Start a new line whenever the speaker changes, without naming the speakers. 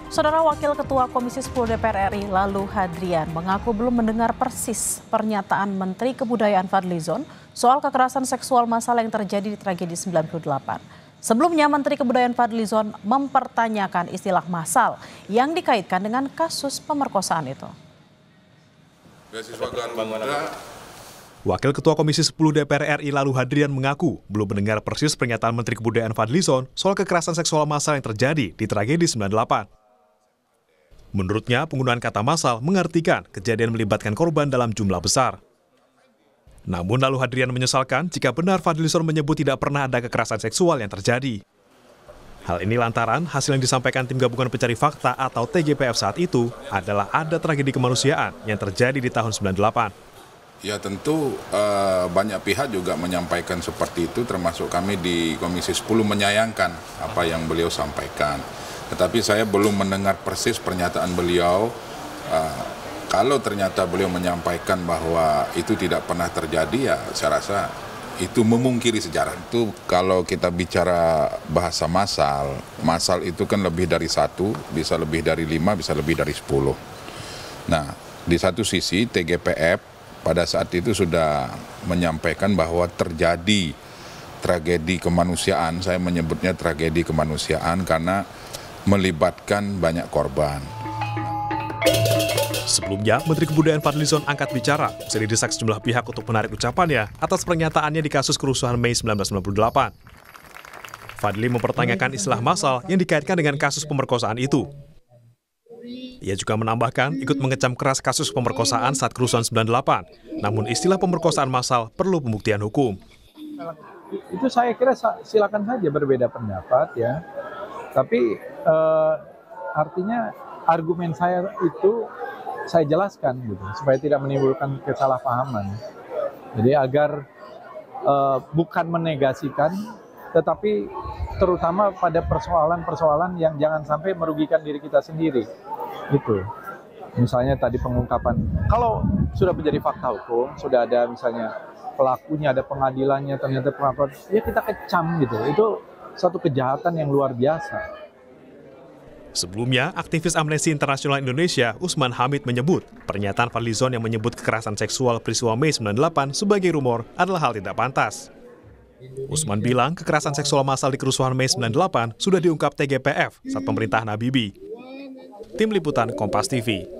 Saudara Wakil Ketua Komisi 10 DPR RI Lalu Hadrian mengaku belum mendengar persis pernyataan Menteri Kebudayaan Fadlizon soal kekerasan seksual massal yang terjadi di tragedi 98. Sebelumnya Menteri Kebudayaan Fadlizon mempertanyakan istilah massal yang dikaitkan dengan kasus pemerkosaan itu.
Wakil Ketua Komisi 10 DPR RI Lalu Hadrian mengaku belum mendengar persis pernyataan Menteri Kebudayaan Fadlizon soal kekerasan seksual massal yang terjadi di tragedi 98. Menurutnya, penggunaan kata massal mengartikan kejadian melibatkan korban dalam jumlah besar. Namun Lalu Hadrian menyesalkan jika benar Fadlizon menyebut tidak pernah ada kekerasan seksual yang terjadi. Hal ini lantaran hasil yang disampaikan Tim Gabungan Pencari Fakta atau TGPF saat itu adalah ada tragedi kemanusiaan yang terjadi di tahun 98.
Ya tentu banyak pihak juga menyampaikan seperti itu, termasuk kami di Komisi 10 menyayangkan apa yang beliau sampaikan. Tetapi saya belum mendengar persis pernyataan beliau. Kalau ternyata beliau menyampaikan bahwa itu tidak pernah terjadi, ya saya rasa itu memungkiri sejarah. Itu kalau kita bicara bahasa massal itu kan lebih dari satu, bisa lebih dari 5, bisa lebih dari 10. Nah, di satu sisi TGPF pada saat itu sudah menyampaikan bahwa terjadi tragedi kemanusiaan. Saya menyebutnya tragedi kemanusiaan karena melibatkan banyak korban.
Sebelumnya, Menteri Kebudayaan Fadlizon angkat bicara usai didesak sejumlah pihak untuk menarik ucapannya atas pernyataannya di kasus kerusuhan Mei 1998. Fadli mempertanyakan istilah massal yang dikaitkan dengan kasus pemerkosaan itu. Ia juga menambahkan ikut mengecam keras kasus pemerkosaan saat kerusuhan 98, namun istilah pemerkosaan massal perlu pembuktian hukum.
Itu saya kira silakan saja berbeda pendapat ya. Tapi artinya argumen saya itu saya jelaskan gitu supaya tidak menimbulkan kesalahpahaman. Jadi agar bukan menegasikan, tetapi terutama pada persoalan-persoalan yang jangan sampai merugikan diri kita sendiri. Gitu. Misalnya tadi pengungkapan, kalau sudah menjadi fakta hukum, sudah ada misalnya pelakunya, ada pengadilannya, ternyata pengakuan, ya kita kecam gitu. Itu satu kejahatan yang luar biasa.
Sebelumnya, aktivis Amnesty International Indonesia, Usman Hamid menyebut pernyataan Fadlizon yang menyebut kekerasan seksual peristiwa Mei 98 sebagai rumor adalah hal tidak pantas. Usman bilang kekerasan seksual massal di kerusuhan Mei 98 sudah diungkap TGPF saat pemerintahan Habibie. Tim Liputan Kompas TV.